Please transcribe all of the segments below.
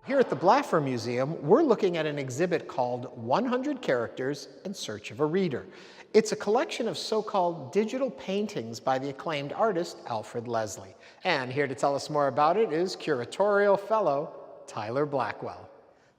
Here at the Blaffer Museum, we're looking at an exhibit called 100 Characters in Search of a Reader. It's a collection of so-called digital paintings by the acclaimed artist Alfred Leslie. And here to tell us more about it is curatorial fellow Tyler Blackwell.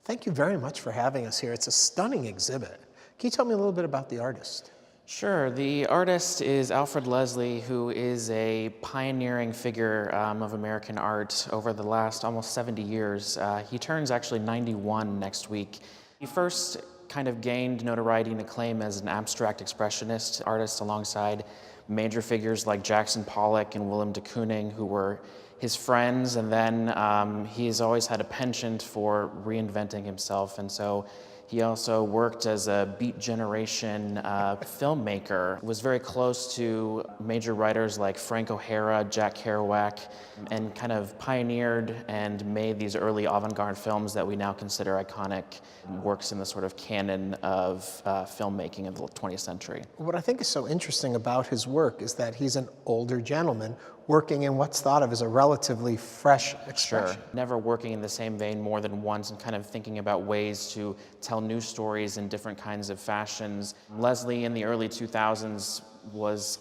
Thank you very much for having us here. It's a stunning exhibit. Can you tell me a little bit about the artist? Sure. The artist is Alfred Leslie, who is a pioneering figure of American art over the last almost 70 years. He turns actually 91 next week. He first kind of gained notoriety and acclaim as an abstract expressionist artist alongside major figures like Jackson Pollock and Willem de Kooning, who were his friends, and then he's always had a penchant for reinventing himself, and so he also worked as a Beat Generation filmmaker, was very close to major writers like Frank O'Hara, Jack Kerouac, and kind of pioneered and made these early avant-garde films that we now consider iconic works in the sort of canon of filmmaking of the 20th century. What I think is so interesting about his work is that he's an older gentleman working in what's thought of as a relatively fresh expression. Sure. Never working in the same vein more than once and kind of thinking about ways to tell new stories in different kinds of fashions. Leslie in the early 2000s was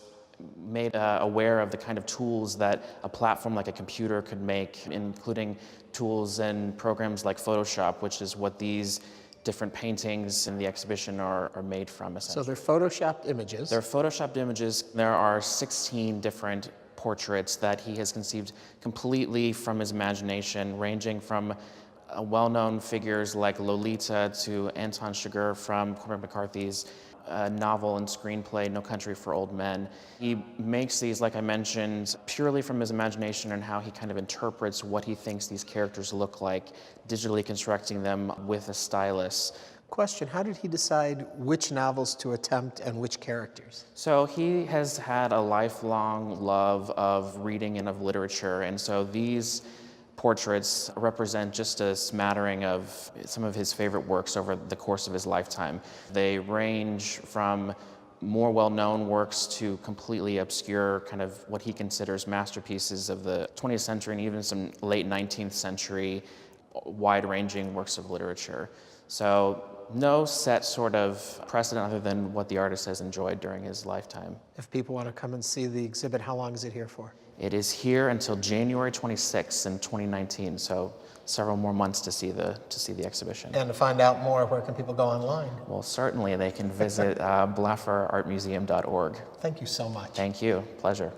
made aware of the kind of tools that a platform like a computer could make, including tools and programs like Photoshop, which is what these different paintings in the exhibition are made from, essentially. So they're Photoshopped images? They're Photoshopped images. There are 16 different portraits that he has conceived completely from his imagination, ranging from well-known figures like Lolita to Anton Chigurh from Cormac McCarthy's novel and screenplay No Country for Old Men. He makes these, like I mentioned, purely from his imagination and how he kind of interprets what he thinks these characters look like, digitally constructing them with a stylus. Question, how did he decide which novels to attempt and which characters? So he has had a lifelong love of reading and of literature, and so these portraits represent just a smattering of some of his favorite works over the course of his lifetime. They range from more well-known works to completely obscure, kind of what he considers masterpieces of the 20th century and even some late 19th century wide-ranging works of literature. So no set sort of precedent other than what the artist has enjoyed during his lifetime. If people want to come and see the exhibit, how long is it here for? It is here until January 26th in 2019, so several more months to see the exhibition. And to find out more, where can people go online? Well, certainly they can visit blafferartmuseum.org. Thank you so much. Thank you. Pleasure.